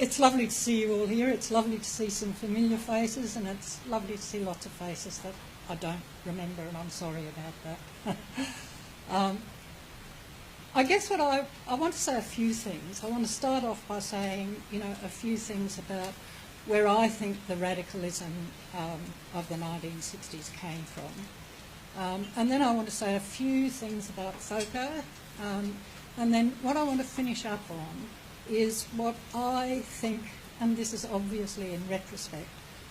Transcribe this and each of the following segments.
It's lovely to see you all here. It's lovely to see some familiar faces, and it's lovely to see lots of faces that I don't remember, and I'm sorry about that. I guess what I want to say a few things. I want to start off by saying, a few things about where I think the radicalism of the 1960s came from. And then I want to say a few things about FOCO. And then what I want to finish up on is what I think, and this is obviously in retrospect,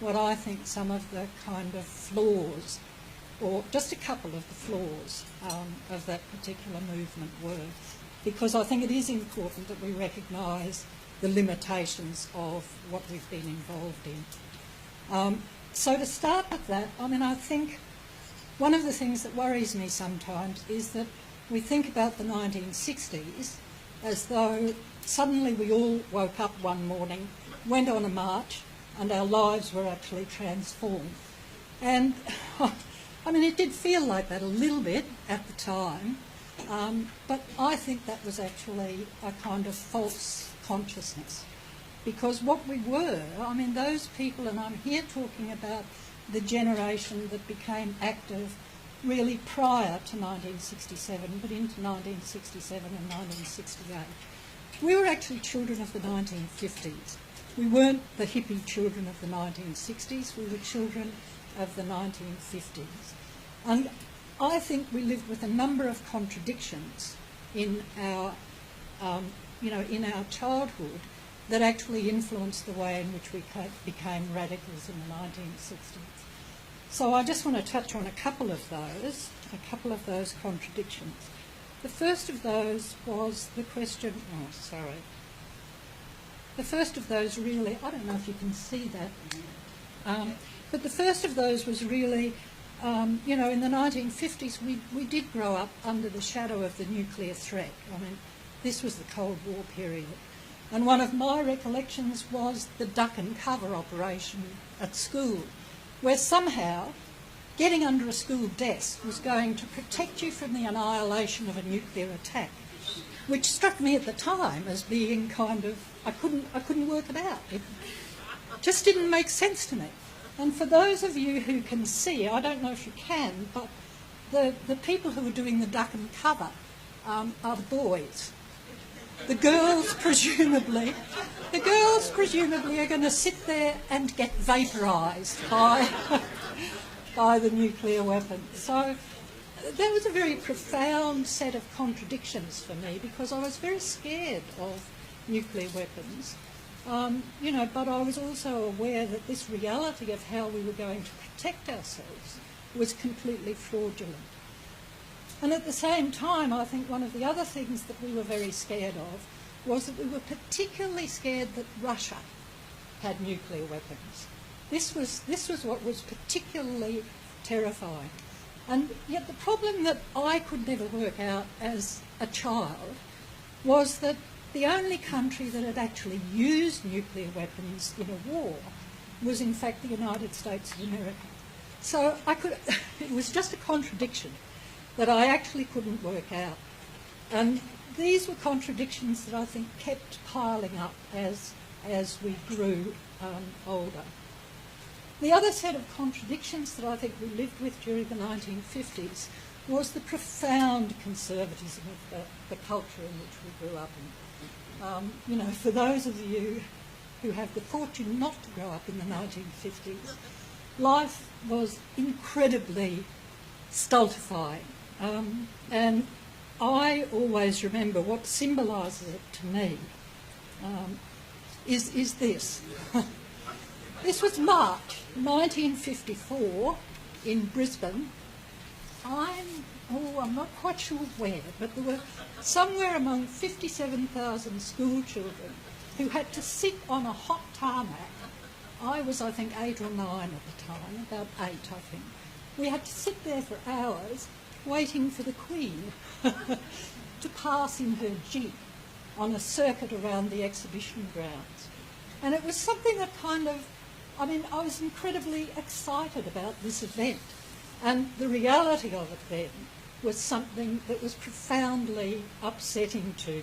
what I think some of the kind of flaws, or just a couple of the flaws of that particular movement were, because I think it is important that we recognise the limitations of what we've been involved in. So to start with that, I think one of the things that worries me sometimes is that we think about the 1960s as though suddenly we all woke up one morning, went on a march, and our lives were actually transformed. And it did feel like that a little bit at the time, but I think that was actually a kind of false consciousness. Because what we were, those people, and I'm here talking about the generation that became active really prior to 1967, but into 1967 and 1968. We were actually children of the 1950s. We weren't the hippie children of the 1960s, we were children of the 1950s. And I think we lived with a number of contradictions in our, in our childhood that actually influenced the way in which we became radicals in the 1960s. So I just want to touch on a couple of those contradictions. The first of those was the question, the first of those really, I don't know if you can see that, but the first of those was really, in the 1950s we did grow up under the shadow of the nuclear threat. This was the Cold War period. And one of my recollections was the duck and cover operation at school, where somehow getting under a school desk was going to protect you from the annihilation of a nuclear attack, which struck me at the time as being kind of, I couldn't work it out. It just didn't make sense to me. And for those of you who can see, I don't know if you can, but the people who are doing the duck and cover are the boys. The girls presumably are going to sit there and get vaporised by the nuclear weapon. So that was a very profound set of contradictions for me, because I was very scared of nuclear weapons, but I was also aware that this reality of how we were going to protect ourselves was completely fraudulent. And at the same time, I think one of the other things that we were very scared of was that we were particularly scared that Russia had nuclear weapons. This was what was particularly terrifying. And yet the problem that I could never work out as a child was that the only country that had actually used nuclear weapons in a war was in fact the United States of America. So it was just a contradiction that I actually couldn't work out. And these were contradictions that I think kept piling up as we grew older. The other set of contradictions that I think we lived with during the 1950s was the profound conservatism of the culture in which we grew up in. For those of you who have the fortune not to grow up in the 1950s, life was incredibly stultifying. And I always remember what symbolises it to me is this. This was March 1954 in Brisbane. I'm not quite sure where, but there were somewhere among 57,000 school children who had to sit on a hot tarmac. I was, I think, 8 or 9 at the time, about 8, I think. We had to sit there for hours waiting for the Queen to pass in her jeep on a circuit around the exhibition grounds. And it was something that I was incredibly excited about this event. And the reality of it then was something that was profoundly upsetting to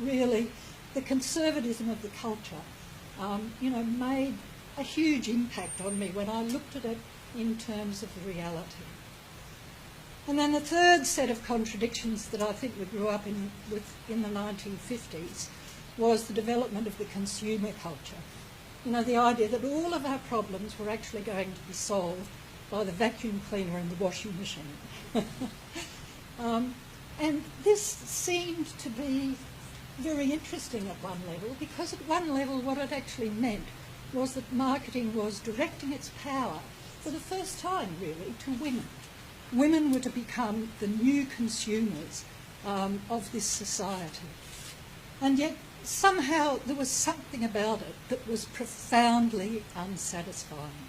me. The conservatism of the culture you know, made a huge impact on me when I looked at it in terms of the reality. And then the third set of contradictions that I think we grew up with in the 1950s was the development of the consumer culture. You know, the idea that all of our problems were actually going to be solved by the vacuum cleaner and the washing machine. And this seemed to be very interesting at one level, because at one level what it actually meant was that marketing was directing its power for the first time really to women. Women were to become the new consumers of this society. And yet somehow there was something about it that was profoundly unsatisfying.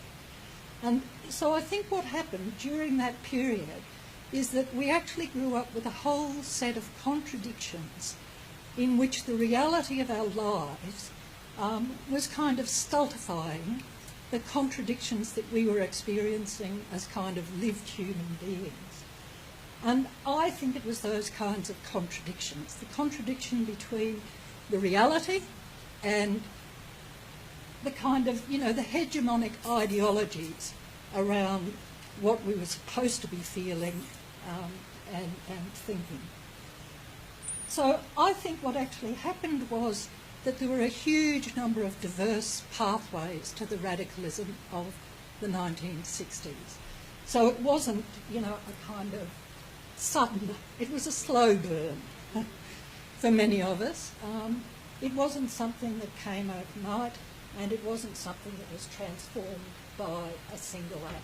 And so I think what happened during that period is that we actually grew up with a whole set of contradictions in which the reality of our lives was kind of stultifying the contradictions that we were experiencing as kind of lived human beings. And I think it was those kinds of contradictions, the contradiction between the reality and the kind of, you know, the hegemonic ideologies around what we were supposed to be feeling and thinking. So I think what actually happened was that there were a huge number of diverse pathways to the radicalism of the 1960s. So it wasn't, you know, a kind of sudden, it was a slow burn for many of us. It wasn't something that came overnight, and it wasn't something that was transformed by a single act.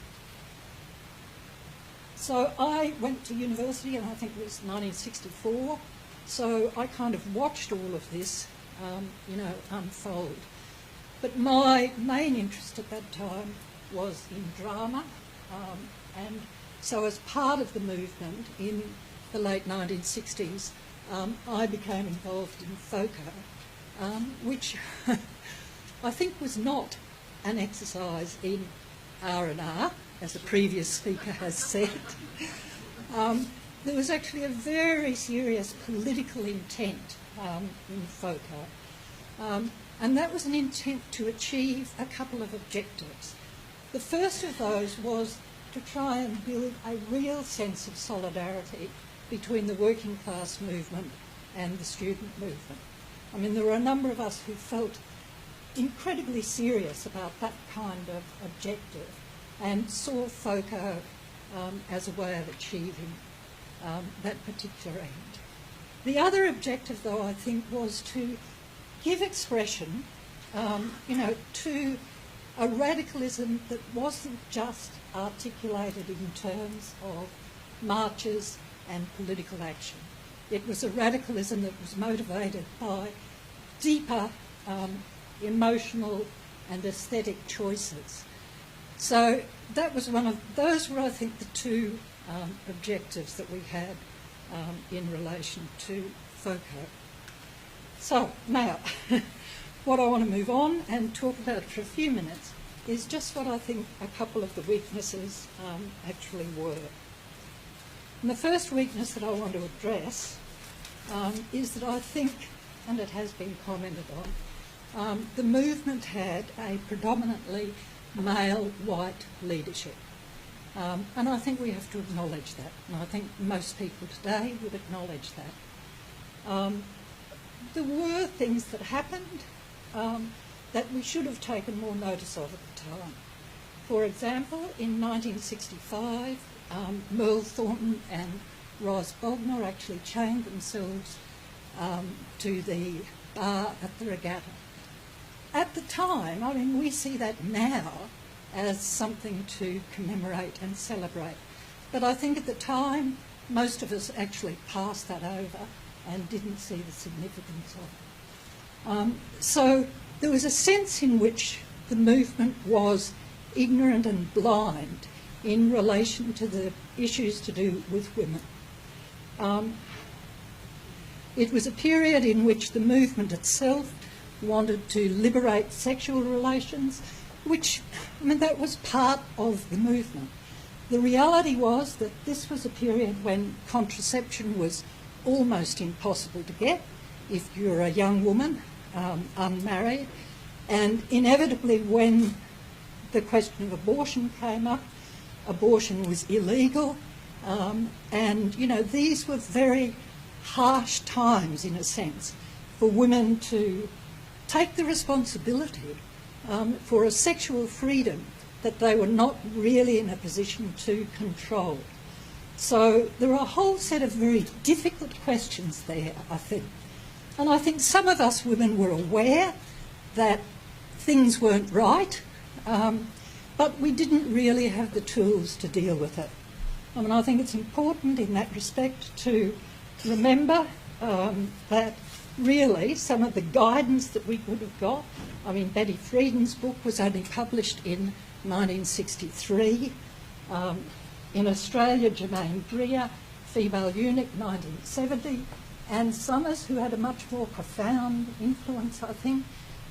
So I went to university, and I think it was 1964, so I kind of watched all of this, you know, unfold. But my main interest at that time was in drama, and so as part of the movement in the late 1960s, I became involved in FOCO, which I think was not an exercise in R&R, as the previous speaker has said. There was actually a very serious political intent in FOCO, and that was an intent to achieve a couple of objectives. The first of those was to try and build a real sense of solidarity between the working class movement and the student movement. I mean, there were a number of us who felt incredibly serious about that kind of objective and saw FOCO as a way of achieving that particular end. The other objective, though, I think, was to give expression, you know, to a radicalism that wasn't just articulated in terms of marches and political action. It was a radicalism that was motivated by deeper emotional and aesthetic choices. So that was those were, I think, the two objectives that we had in relation to FOCO. So now, what I want to move on and talk about for a few minutes is just what I think a couple of the weaknesses actually were. And the first weakness that I want to address is that I think, and it has been commented on, the movement had a predominantly male white leadership. And I think we have to acknowledge that. And I think most people today would acknowledge that. There were things that happened that we should have taken more notice of at the time. For example, in 1965, Merle Thornton and Ros Bogner actually chained themselves to the bar at the regatta. At the time, I mean, we see that now as something to commemorate and celebrate. But I think at the time, most of us actually passed that over and didn't see the significance of it. So there was a sense in which the movement was ignorant and blind in relation to the issues to do with women. It was a period in which the movement itself wanted to liberate sexual relations, which, I mean, that was part of the movement. The reality was that this was a period when contraception was almost impossible to get if you're a young woman, unmarried, And inevitably, when the question of abortion came up, abortion was illegal. And, you know, these were very harsh times, in a sense, for women to take the responsibility for a sexual freedom that they were not really in a position to control. So there are a whole set of very difficult questions there, I think. And I think some of us women were aware that things weren't right, but we didn't really have the tools to deal with it. I mean, I think it's important in that respect to remember that really some of the guidance that we would have got, I mean, Betty Friedan's book was only published in 1963. In Australia, Germaine Greer, Female Eunuch, 1970. Anne Summers, who had a much more profound influence, I think,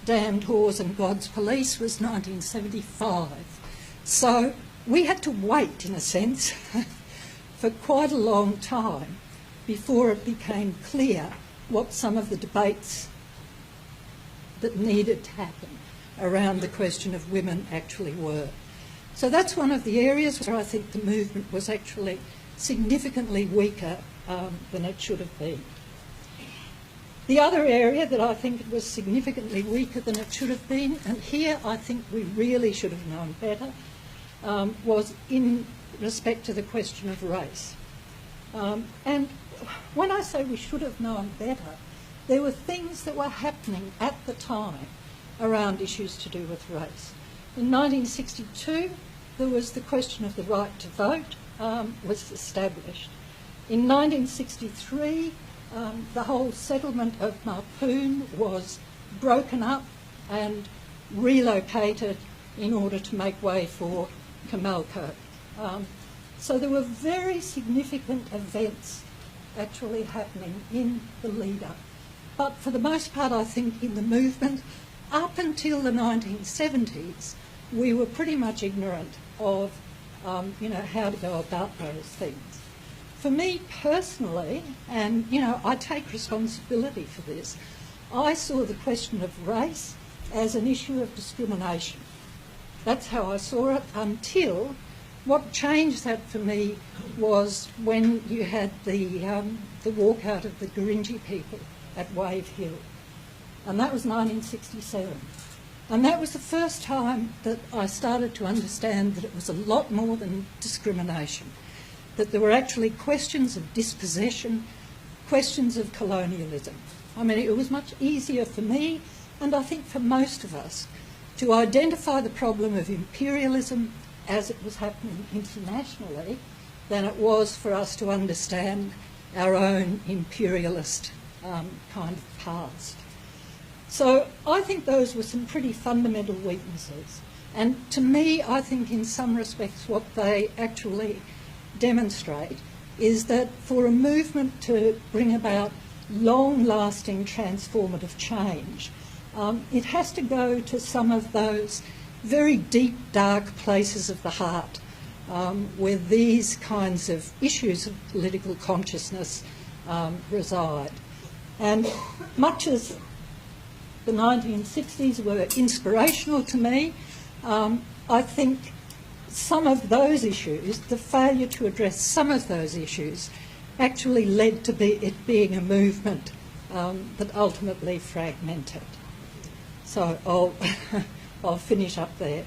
Damned Whores and God's Police, was 1975. So we had to wait, in a sense, for quite a long time before it became clear what some of the debates that needed to happen around the question of women actually were. So that's one of the areas where I think the movement was actually significantly weaker than it should have been. The other area that I think was significantly weaker than it should have been, and here I think we really should have known better, was in respect to the question of race. And when I say we should have known better, there were things that were happening at the time around issues to do with race. In 1962, there was the question of the right to vote was established. In 1963, the whole settlement of Mapoon was broken up and relocated in order to make way for Comalco. So there were very significant events actually happening in the lead-up. But for the most part, I think in the movement, up until the 1970s, we were pretty much ignorant of, you know, how to go about those things. For me personally, and, you know, I take responsibility for this, I saw the question of race as an issue of discrimination. That's how I saw it until what changed that for me was when you had the walkout of the Gurindji people at Wave Hill. And that was 1967. And that was the first time that I started to understand that it was a lot more than discrimination, that there were actually questions of dispossession, questions of colonialism. I mean, it was much easier for me, and I think for most of us, to identify the problem of imperialism as it was happening internationally than it was for us to understand our own imperialist kind of past. So I think those were some pretty fundamental weaknesses. And to me, I think in some respects what they actually demonstrate is that for a movement to bring about long-lasting transformative change, it has to go to some of those very deep, dark places of the heart where these kinds of issues of political consciousness reside. And much as the 1960s were inspirational to me, I think some of those issues, the failure to address some of those issues, actually led to it being a movement that ultimately fragmented. So I'll finish up there.